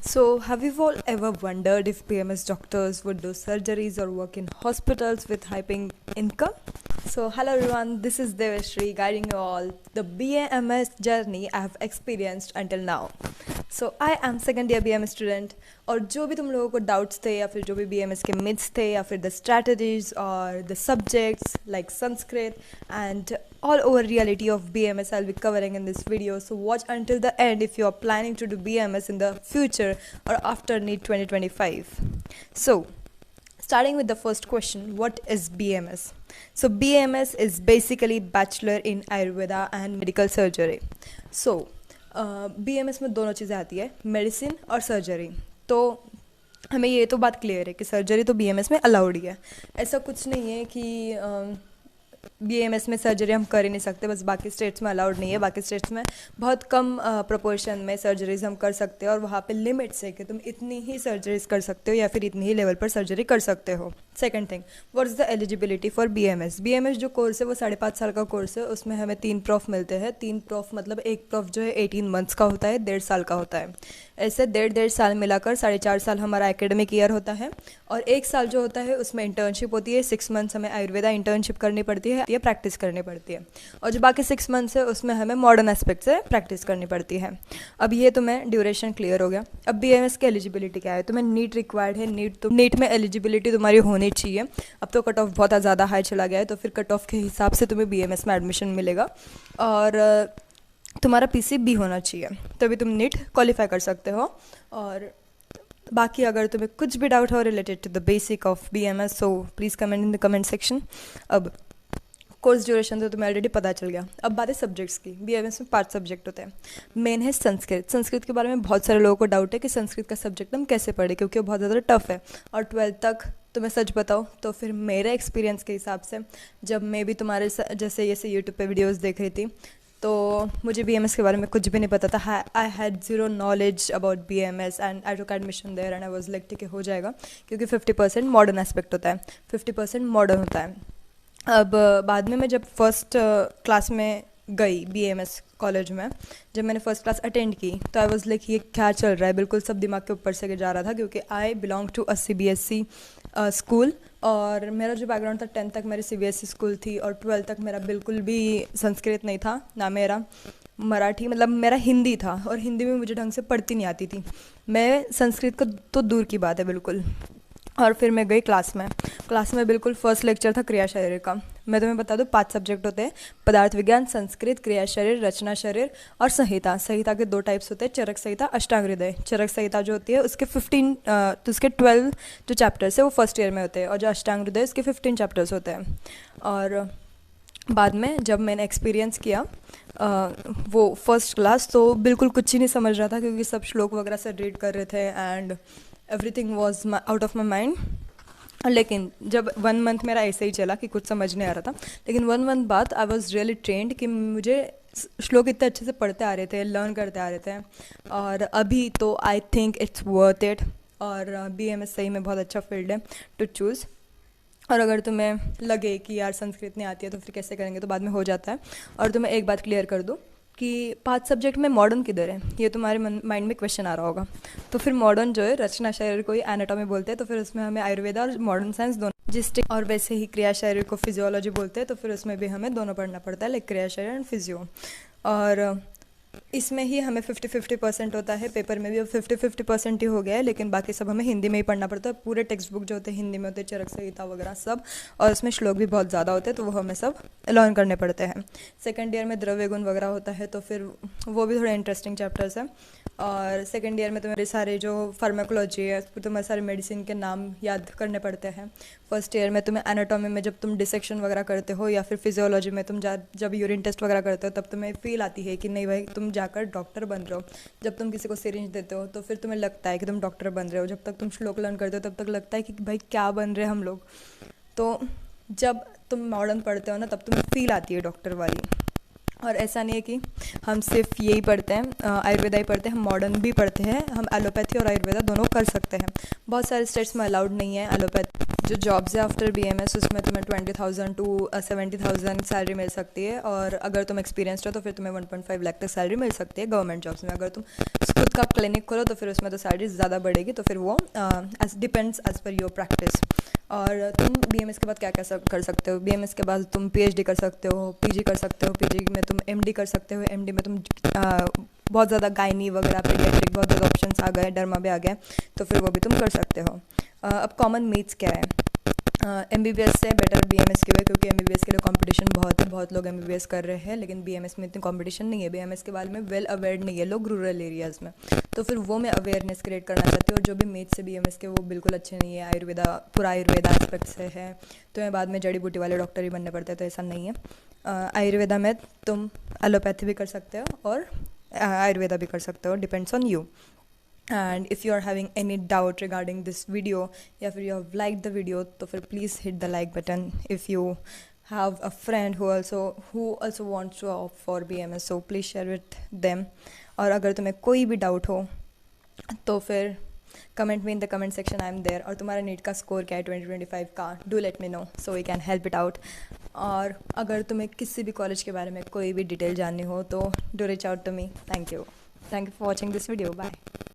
So, have you all ever wondered if BMS doctors would do surgeries or work in hospitals with high paying income? So, hello everyone, this is Devashri guiding you all the BMS journey I have experienced until now. So, I am second year BMS student और जो भी तुम लोगों को doubts थे या फिर जो भी BMS के मिथ्स थे या फिर द स्ट्रैटेजीज और the subjects like Sanskrit and all over reality of BMS I'll be covering in this video, so watch until the end if you are planning to do BMS in the future or after NEET 2025. So starting with the first question, what is BMS? So BMS is basically Bachelor in Ayurveda and Medical Surgery. So BMS में दोनों चीज़ें आती है, medicine और surgery. तो हमें ये तो बात क्लियर है कि सर्जरी तो BMS में अलाउड ही है. ऐसा कुछ नहीं है कि BMS में सर्जरी हम कर ही नहीं सकते, बस बाकी स्टेट्स में अलाउड नहीं है. बाकी स्टेट्स में बहुत कम प्रोपोर्शन में सर्जरीज हम कर सकते हैं और वहाँ पे लिमिट्स है कि तुम इतनी ही सर्जरीज कर सकते हो या फिर इतनी ही लेवल पर सर्जरी कर सकते हो. Second thing, what is the eligibility for BMS? BMS जो कोर्स है वो 5.5 साल का कोर्स है. उसमें हमें 3 प्रॉफ मिलते हैं. 3 प्रॉफ मतलब एक प्रॉफ जो है 18 मंथ्स का होता है, 1.5 साल का होता है. ऐसे 1.5 साल मिलाकर 4.5 साल हमारा एकेडमिक ईयर होता है. और 1 साल जो होता है उसमें इंटर्नशिप होती है. 6 मंथ्स हमें आयुर्वेदा इंटर्नशिप करनी पड़ती है, प्रैक्टिस करनी पड़ती है. और जो बाकी 6 मंथ्स है उसमें हमें मॉडर्न एस्पेक्ट से प्रैक्टिस करनी पड़ती है. अब ये तुम्हें ड्यूरेशन क्लियर हो गया. अब BMS की एलिजिबिलिटी क्या है? तुम्हें नीट रिक्वायर्ड है. नीट में एलिजिबिलिटी तुम्हारी होनी चाहिए. अब तो कट ऑफ बहुत ज़्यादा हाई चला गया है, तो फिर कट ऑफ के हिसाब से तुम्हें BMS में एडमिशन मिलेगा. और तुम्हारा PC भी होना चाहिए, तभी तुम नीट क्वालिफाई कर सकते हो. और बाकी अगर तुम्हें कुछ भी डाउट हो related to the basic of BMS, so please comment in the comment section. अब कोर्स ड्यूरेशन तो तुम्हें ऑलरेडी पता चल गया. अब बात है सब्जेक्ट्स की. BMS में 5 सब्जेक्ट होते हैं. मेन है संस्कृत. संस्कृत के बारे में बहुत सारे लोगों को डाउट है कि संस्कृत का सब्जेक्ट हम कैसे पढ़ें, क्योंकि वो बहुत ज़्यादा टफ है. और 12th तक तो मैं सच बताऊँ तो फिर मेरे एक्सपीरियंस के हिसाब से, जब मैं भी तुम्हारे जैसे यूट्यूब पे वीडियोस देख रही थी, तो मुझे BMS के बारे में कुछ भी नहीं पता था. I had zero knowledge about BMS and I took admission there and I was like ठीक है हो जाएगा, क्योंकि 50% मॉडर्न एस्पेक्ट होता है, 50% मॉडर्न होता है. अब बाद में मैं जब फर्स्ट क्लास में गई BMS कॉलेज में, जब मैंने फर्स्ट क्लास अटेंड की, तो आई वाज लाइक ये क्या चल रहा है. बिल्कुल सब दिमाग के ऊपर से जा रहा था, क्योंकि I belong to a CBSE school. और मेरा जो बैकग्राउंड था, 10th तक मेरी CBSE स्कूल थी और 12th तक मेरा बिल्कुल भी संस्कृत नहीं था, ना मेरा मराठी, मतलब मेरा हिंदी था. और हिंदी में मुझे ढंग से पढ़ती नहीं आती थी. मैं संस्कृत को तो दूर की बात है बिल्कुल. और फिर मैं गई क्लास में बिल्कुल फर्स्ट लेक्चर था क्रिया शरीर का. मैं तुम्हें बता दूँ 5 सब्जेक्ट होते हैं: पदार्थ विज्ञान, संस्कृत, क्रिया शरीर, रचना शरीर और संहिता. संहिता के 2 टाइप्स होते हैं, चरक संहिता, अष्टांग हृदय. चरक संहिता जो होती है उसके 15 तो उसके 12 जो चैप्टर्स है वो फर्स्ट ईयर में होते हैं, और जो अष्टांग हृदय उसके 15 चैप्टर्स होते हैं. और बाद में जब मैंने एक्सपीरियंस किया वो फर्स्ट क्लास, तो बिल्कुल कुछ ही नहीं समझ रहा था, क्योंकि सब श्लोक वगैरह से रीड कर रहे थे and everything was out of my mind. लेकिन जब 1 मंथ मेरा ऐसे ही चला कि कुछ समझ नहीं आ रहा था, लेकिन 1 मंथ बाद आई वॉज रियली ट्रेंड कि मुझे श्लोक इतने अच्छे से पढ़ते आ रहे थे, लर्न करते आ रहे थे. और अभी तो I think it's worth it. और BMS सही में बहुत अच्छा फील्ड है टू चूज़. और अगर तुम्हें लगे कि यार संस्कृत नहीं आती है तो फिर कैसे करेंगे, तो बाद में हो जाता है. और तुम्हें एक बात क्लियर कर दूँ कि 5 सब्जेक्ट में मॉडर्न किधर है, ये तुम्हारे माइंड में क्वेश्चन आ रहा होगा. तो फिर मॉडर्न जो है, रचना शरीर को ही एनाटॉमी बोलते हैं, तो फिर उसमें हमें आयुर्वेदा और मॉडर्न साइंस दोनों जिस्टिक. और वैसे ही क्रिया शरीर को फिजियोलॉजी बोलते हैं, तो फिर उसमें भी हमें दोनों पढ़ना पड़ता है, लाइक क्रिया शरीर एंड फिजियो. और इसमें ही हमें 50-50% होता है. पेपर में भी अब 50-50% ही हो गया है, लेकिन बाकी सब हमें हिंदी में ही पढ़ना पड़ता है. पूरे टेक्स्ट बुक जो होते हैं हिंदी में होते हैं, चरक संहिता वगैरह सब. और उसमें श्लोक भी बहुत ज़्यादा होते हैं, तो वो हमें सब लर्न करने पड़ते हैं. सेकंड ईयर में द्रव्य गुण वगैरह होता है, तो फिर वो भी थोड़े इंटरेस्टिंग चैप्टर्स हैं. और सेकंड ईयर में तुम्हारे सारे जो फार्माकोलॉजी है, तुम्हारे सारे मेडिसिन के नाम याद करने पड़ते हैं. फर्स्ट ईयर में तुम्हें एनाटॉमी में जब तुम डिसेक्शन वगैरह करते हो, या फिर फिजियोलॉजी में तुम जब यूरिन टेस्ट वगैरह करते हो, तब तुम्हें फील आती है कि नहीं भाई तुम जाकर डॉक्टर बन रहे हो. जब तुम किसी को सिरिंज देते हो तो फिर तुम्हें लगता है कि तुम डॉक्टर बन रहे हो. जब तक तुम श्लोक लर्न करते हो तब तक लगता है कि भाई क्या बन रहे हैं हम लोग. तो जब तुम मॉडर्न पढ़ते हो ना, तब तुम्हें फील आती है डॉक्टर वाली. और ऐसा नहीं है कि हम सिर्फ यही पढ़ते हैं, आयुर्वेदा ही पढ़ते हैं, हम मॉडर्न भी पढ़ते हैं. हम एलोपैथी और आयुर्वेदा दोनों कर सकते हैं. बहुत सारे स्टेट्स में अलाउड नहीं है एलोपैथी जो जॉब्स है आफ्टर BMS उसमें तुम्हें 20,000 to 70,000 सैलरी मिल सकती है, और अगर तुम एक्सपीरियंसड हो तो फिर तुम्हें 1.5 लाख तक सैलरी मिल सकती है गवर्नमेंट जॉब्स में। अगर तुम खुद का क्लिनिक खोलो तो फिर उसमें तो सैलरी ज़्यादा बढ़ेगी, तो फिर वो as depends as per your practice. और तुम BMS के बाद क्या क्या कर सकते हो? BMS के बाद तुम PhD कर सकते हो, PG कर सकते हो, PG में तुम MD कर सकते हो, MD में तुम बहुत ज़्यादा गायनी वगैरह पीडियाट्रिक बहुत ज़्यादा ऑप्शंस आ गए, डर्मा भी आ गया, तो फिर वो भी तुम कर सकते हो। अब कॉमन मीट्स क्या है? MBBS से बेटर BMS क्यों है? क्योंकि MBBS के लिए कंपटीशन बहुत है, बहुत लोग MBBS कर रहे हैं, लेकिन BMS में इतनी कंपटीशन नहीं है। BMS के बारे में वेल अवेयर नहीं है लोग रूरल एरियाज़ में, तो फिर वो मैं अवेयरनेस क्रिएट करना चाहती हूँ। और जो भी मेथ्स से BMS के वो बिल्कुल अच्छे नहीं है, आयुर्वेदा पूरा आयुर्वेदा एस्पेक्ट से है, तो मैं बाद में जड़ी बूटी वाले डॉक्टर ही बनने पड़ते हैं, तो ऐसा नहीं है। आयुर्वेदा में तुम एलोपैथी भी कर सकते हो और आयुर्वेदा भी कर सकते हो, depends on you. And if you are having any doubt regarding this video, या फिर you have liked the video, तो फिर please hit the like button. If you have a friend who also wants to opt for BMS, so please share with them. और अगर तुम्हें कोई भी doubt हो तो फिर कमेंट में in the comment section, I am there. और तुम्हारा नीट का स्कोर क्या है 2025 का, do let me know so we can help it out. और अगर तुम्हें किसी भी कॉलेज के बारे में कोई भी डिटेल जाननी हो तो do reach out to me. Thank you for watching this video, bye.